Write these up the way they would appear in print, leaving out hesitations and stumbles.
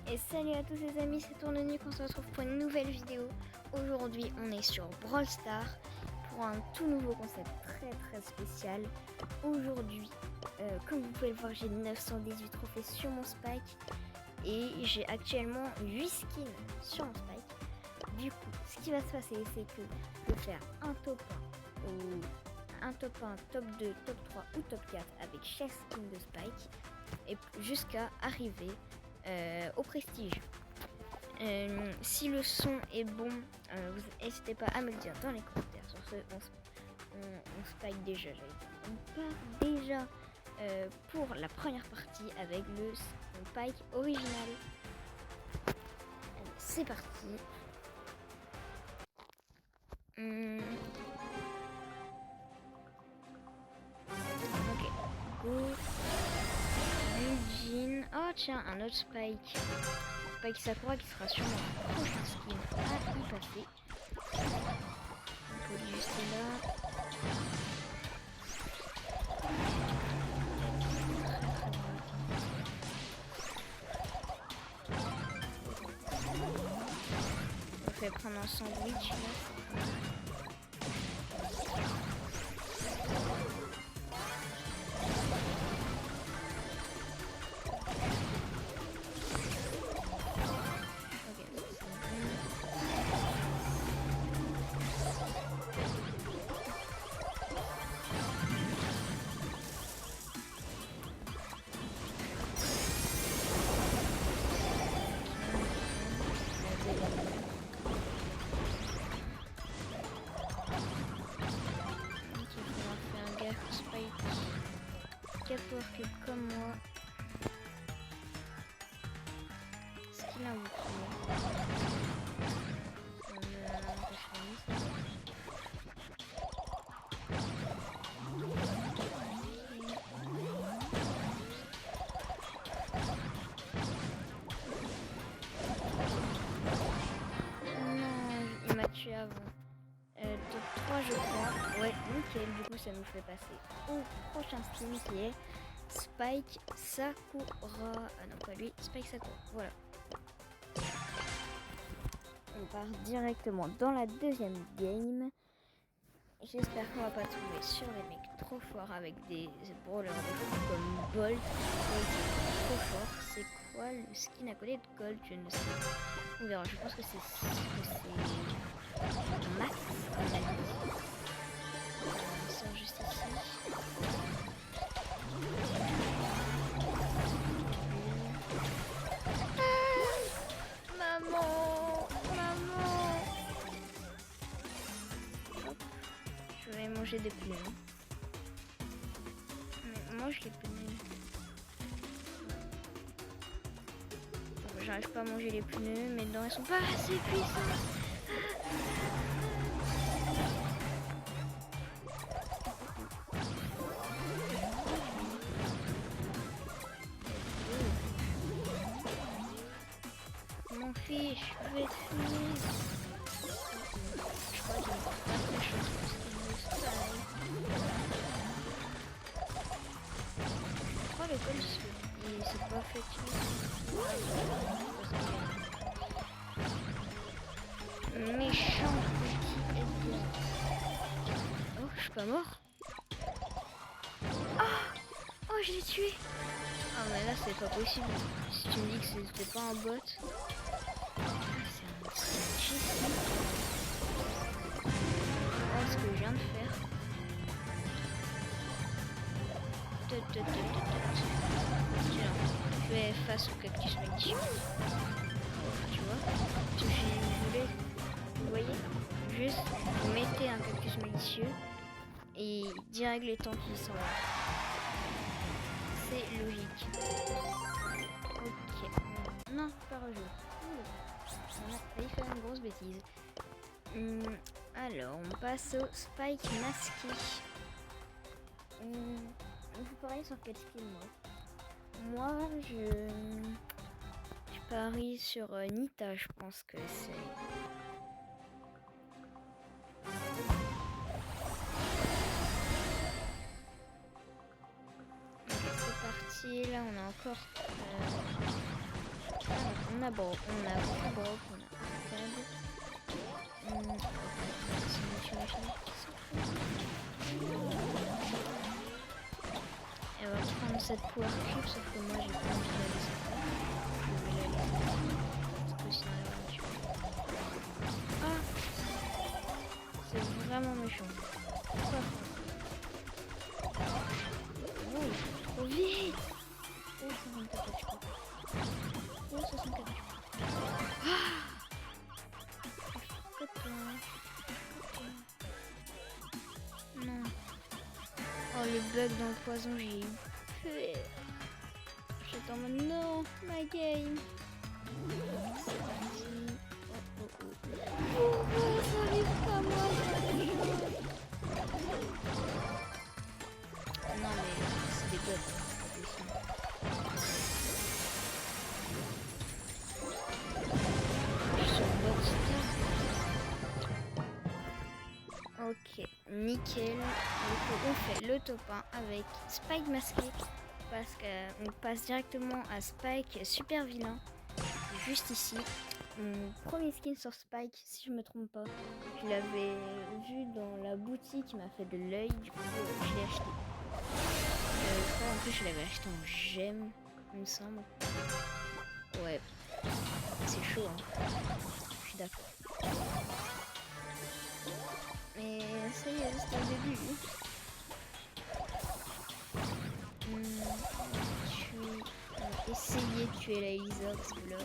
Et salut à tous les amis, c'est Tournenuque, on se retrouve pour une nouvelle vidéo. Aujourd'hui on est sur Brawl Stars pour un tout nouveau concept très spécial. Aujourd'hui, comme vous pouvez le voir, j'ai 918 trophées sur mon Spike et j'ai actuellement 8 skins sur mon Spike. Du coup, ce qui va se passer, c'est que je vais faire un top 1 ou un top 1, top 2, top 3 ou top 4 avec chaque skin de Spike et jusqu'à arriver au prestige. Si le son est bon, vous n'hésitez pas à me le dire dans les commentaires. Sur ce, on spike déjà. On part déjà pour la première partie avec le spike original. Allez, c'est parti. Ok, go. Eugene. Oh tiens, un autre Spike. Spike Sakura qui sera sûrement le prochain skin à y passer. On peut juste là. On fait prendre un sandwich là. Que comme moi, ce qu'il a non, il m'a tué avant. Top 3 je crois. Ouais, nickel, du coup ça nous fait passer au prochain skin qui est Spike Sakura. Ah non, pas lui, Spike Sakura. Voilà. On part directement dans la deuxième game. J'espère qu'on va pas tomber sur des mecs trop forts avec des brawlers comme Bolt. Trop fort. C'est quoi le skin à côté de Gold? Je ne sais pas. On verra. Je pense que c'est Max. On sort juste ici. Maman! Hop. Je vais manger des pneus. Mais mange les pneus. Bon, j'arrive pas à manger les pneus, mes dents elles sont pas assez puissantes. Mon fils, je vais te finir. Je crois que j'ai pas très chose pour ce qui je crois l'école c'est pas fait méchant petit Edgar. Oh, je suis pas mort. Oh, je l'ai tué. Ah mais là c'est pas possible. Si tu me dis que c'était pas un bot. C'est ce que je viens de faire. Tiens, je fais face au cactus malicieux. Tu vois, vous voyez, juste vous mettez un cactus malicieux et direct les temps qui s'en vont. C'est logique. Ok. Non, pas rejouer. On a failli faire une grosse bêtise. Alors, on passe au Spike masqué. Vous pariez sur quel skin, moi? Moi, je parie sur Nita, je pense que c'est. C'est parti, là on a encore On a Brock, on a Brock, on a Arcade. Elle va prendre cette power cube, sauf que moi j'ai pas envie de la laisser faire. Je vais la laisser. Parce que sinon elle va me tuer. Ah! C'est vraiment méchant. Pourquoi? Oh, trop vite! Oh, 64 HP. Oh, 64 HP. Ah! Non. Oh, le bug dans le poison, j'ai eu. J'étais en mode non, ma game. C'est parti. Oh, ça arrive pas moi. Non, mais c'est des bugs. Ok, nickel. On fait le top 1 avec Spike masqué parce qu'on passe directement à Spike super vilain. Juste ici, mon premier skin sur Spike, si je me trompe pas, je l'avais vu dans la boutique, il m'a fait de l'œil, du coup je l'ai acheté. Je crois en plus je l'avais acheté en gemme, il me semble. Ouais, c'est chaud, hein. Je suis d'accord. Mais ça y est, c'est le début. Je vais essayer de tuer la Elisa parce que là.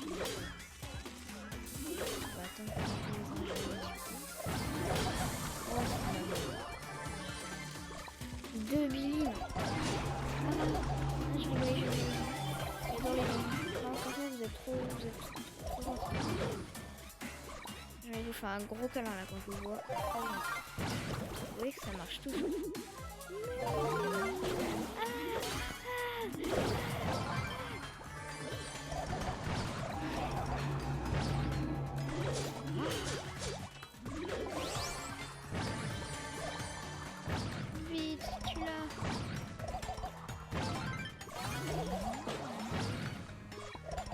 On va attendre que les deux Billy, non. Je vais. J'adore les Billy. Non, franchement, vous êtes trop gentils. Je vais vous faire un gros câlin là quand je vous vois. Vous voyez que ça marche toujours. Vite, tu l'as.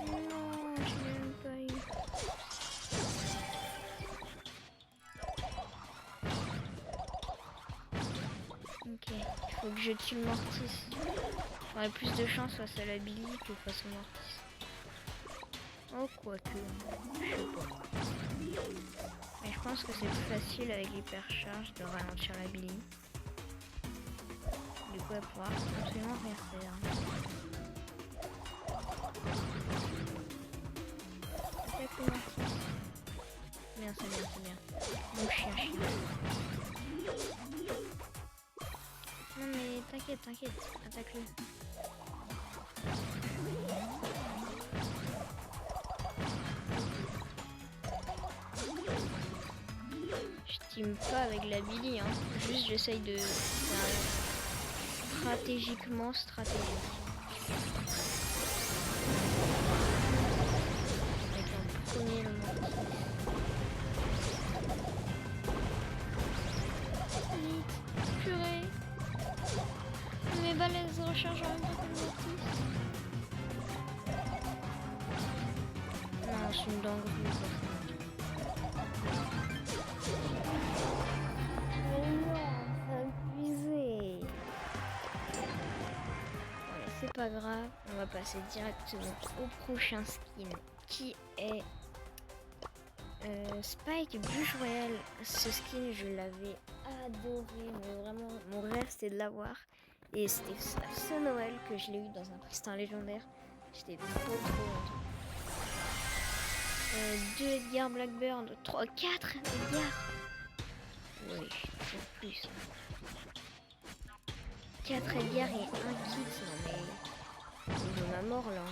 Non, je l'ai même pas eu. Ok, il faut que je tue le Mortis. J'aurais plus de chance face à la Billy que face au Mortis. Oh, quoique, je sais pas. Mais je pense que c'est plus facile avec l'hypercharge de ralentir la Billy. Du coup, elle pourra absolument rien faire. Attaque le Mortis. Bien, c'est bien, c'est bien. Mon chien. Non mais t'inquiète, attaque-le. Je team pas avec la Billy, hein. Juste j'essaye de faire stratégiquement stratégique. Avec un premier le Mortis. Purée. Mes balles se rechargent en même temps que le Mortis. Non, c'est une dinguerie. Mais non, ça va épuisé. Voilà, c'est pas grave. On va passer directement au prochain skin qui est Spike Bûche Royale. Ce skin, je l'avais adoré. Mais vraiment, mon rêve c'était de l'avoir. Et c'était ce Noël que je l'ai eu dans un prestin légendaire. J'étais trop content. 2 Edgar Blackbird, 3, 4 Edgar. Oui, toujours plus. 4 Edgar et 1 kit. Non mais c'est de ma mort là.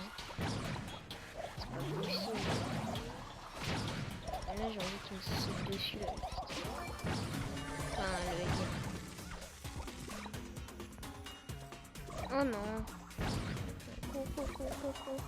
C'est pas possible. Là j'ai envie qu'il me saute dessus là. Enfin le Edgar. Oh non. Cours.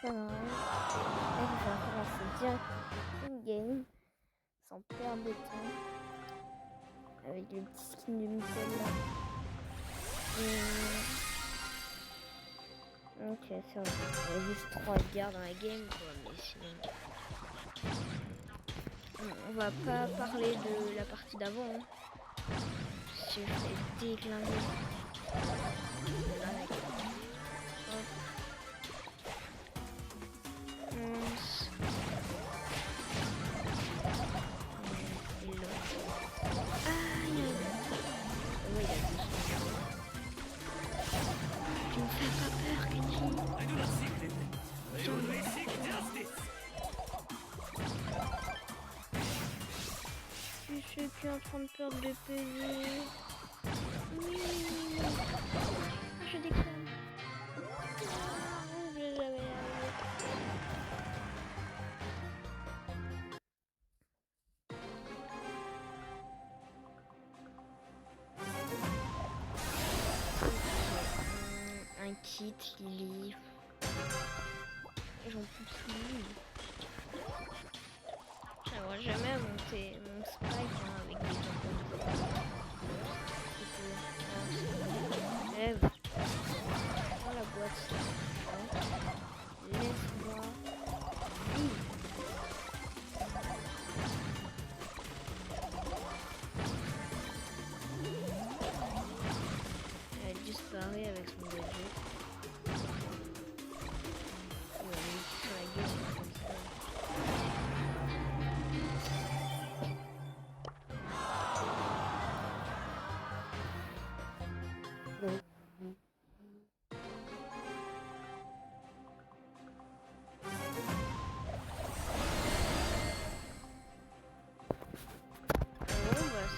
pas grave. Là, je vais commencer direct une game sans perdre de temps avec le petit skin de Michel là. Ok, ça va. Il y a juste 3 gardes dans la game quoi, mais sinon. On va pas parler de la partie d'avant. Hein. Si je fais déglinguer. Hop. 11. Aïe. Ouais, il a dit. Tu me fais pas peur, Kenji. Je suis plus en train de perdre de PV. Oui. Je déconne. Je vais jamais y arriver. Un kit, Lily. J'en peux plus. J'aimerais jamais monter mon spike hein, avec des gens comme ça. Lève. Dans la boîte. Laisse-moi vivre. Elle disparaît avec son gadget. Elle va lui sur la gueule comme ça.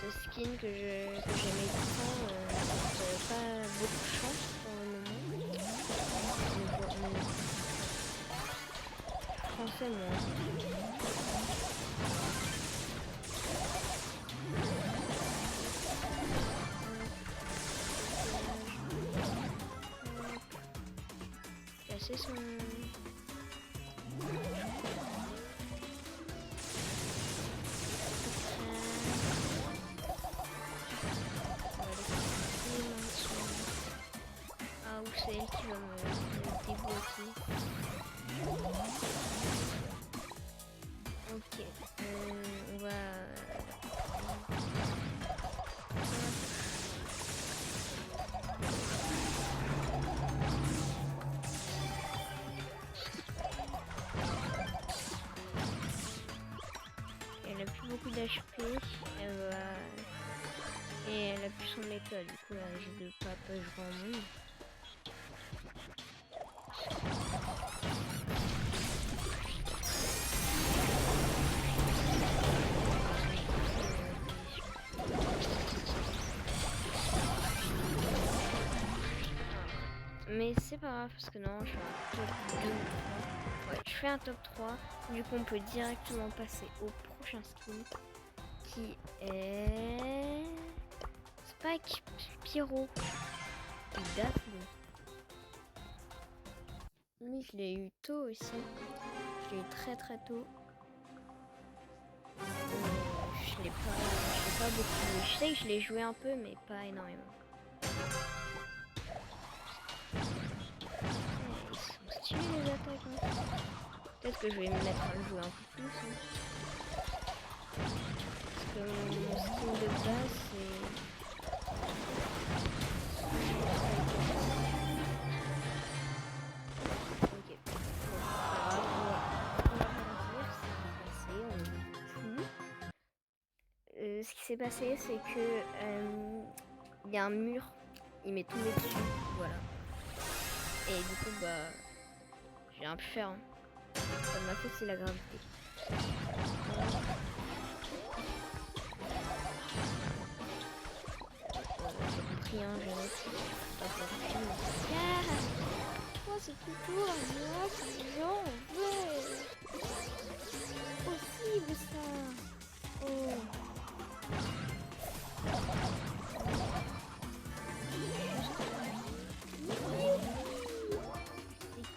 Ce skin que j'aimais tant, pas beaucoup de chance pour le moment. Français, moi. Casser son... C'est elle qui va me débloquer. Ok, on va... Elle a plus beaucoup d'HP, elle va... Et elle a plus son méta, du coup là je ne pas jouer grand monde. Mais c'est pas grave parce que non, je fais un top 2 ou 3. Ouais, je fais un top 3. Du coup, on peut directement passer au prochain skin qui est Spike Pyro. Il date bon. Lui, je l'ai eu tôt aussi. Je l'ai eu très tôt. Je l'ai pas beaucoup joué. Je sais que je l'ai joué un peu, mais pas énormément. Ils sont stylés les attaques. Hein. Peut-être que je vais me mettre à le jouer un peu plus. Hein. Parce que mon skin de base c'est... Ok. Bon, ce qui s'est passé, c'est que il y a un mur, il m'est tombé dessus, voilà. Et du coup, bah, j'ai rien pu faire. Hein. Pas de ma faute, c'est la gravité. J'ai compris, hein, jeunesse. Pas pour film. Oh, c'est tout court, moi, c'est j'en veux. Possible ça. Oh.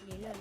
Il est là, le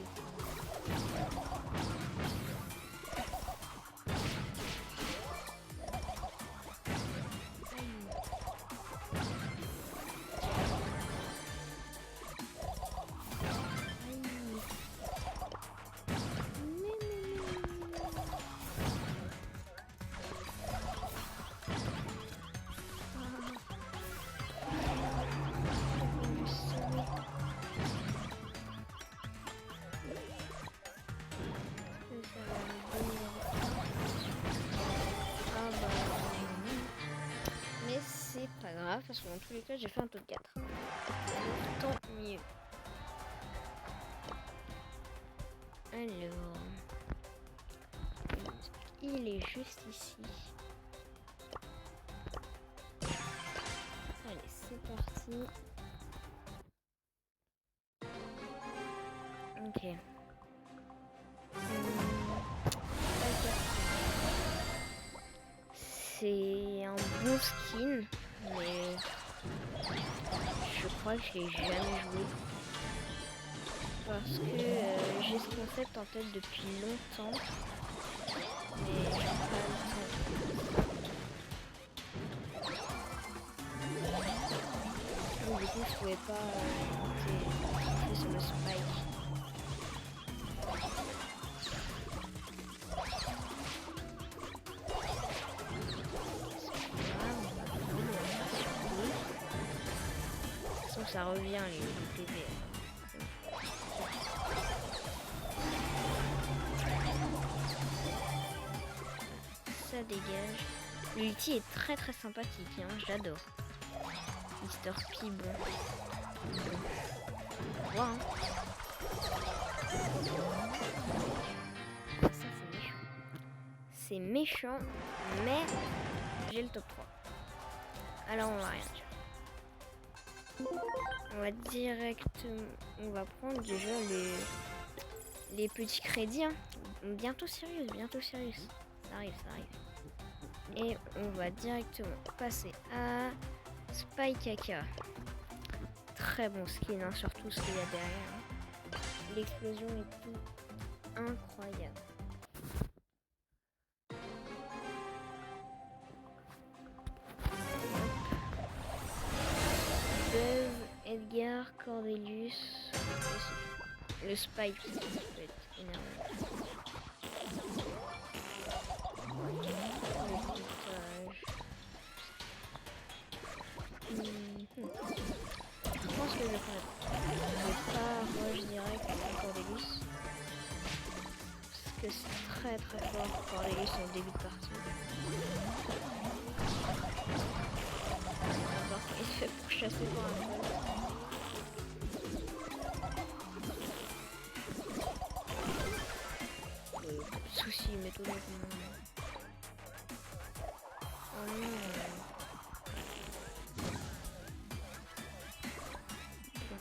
dans tous les cas, j'ai fait un top 4. Tant mieux. Alors, il est juste ici. Allez, c'est parti. Ok. C'est un bon skin, mais je crois que je l'ai jamais joué. Parce que j'ai ce concept en tête depuis longtemps, mais j'ai pas le temps. Donc, du coup, je pouvais pas monter sur le spike. Ça revient les PV. Ça dégage. L'ulti est très très sympathique, hein, j'adore. Mister P, bon. Ouais, hein. Ça c'est méchant. C'est méchant, mais j'ai le top 3. Alors on va rien dire. On va directement, on va prendre déjà les petits crédits. Hein. Bientôt sérieux. Ça arrive. Et on va directement passer à Spike AK. Très bon skin, hein, surtout ce qu'il y a derrière. Hein. L'explosion est tout incroyable. Buzz, Edgar, Cordelius, le Spike, ça peut être énorme. Je pense que je vais pas rush direct avec Cordelius. Parce que c'est très très fort Cordelius en début de partie. Il se fait pour chasser par un peu. Pas de soucis, méthodiquement. Oh non. Bon,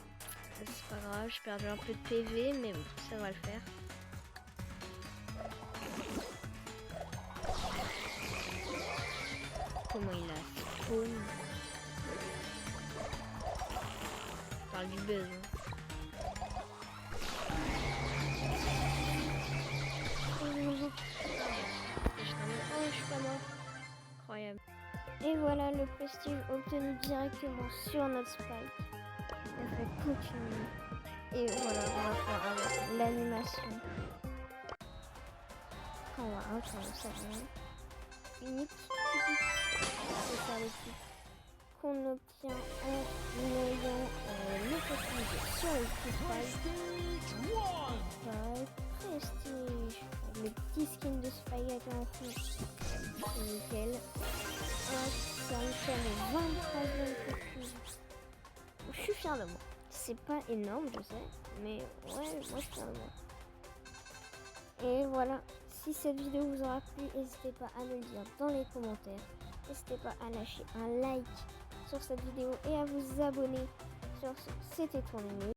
c'est pas grave, j'ai perdu un peu de PV, mais bon, ça va le faire. Comment il a spawn? On parle du buzz. Hein. Oh, je suis pas mort. Incroyable. Et voilà le prestige obtenu directement sur notre spike. On va continuer. Et voilà, on va faire avec l'animation. On va retourner ça unique. C'est ça les trucs qu'on obtient en ayant le prestige sur le petit spike. Prestige. Le petit skin de Spike en fond. Nickel. Ça me fait le 23e prestige. Je suis fière de moi. C'est pas énorme, je sais, mais ouais, moi je suis fière de moi. Et voilà, si cette vidéo vous aura plu, n'hésitez pas à me le dire dans les commentaires. N'hésitez pas à lâcher un like sur cette vidéo et à vous abonner sur C'était Tourné News.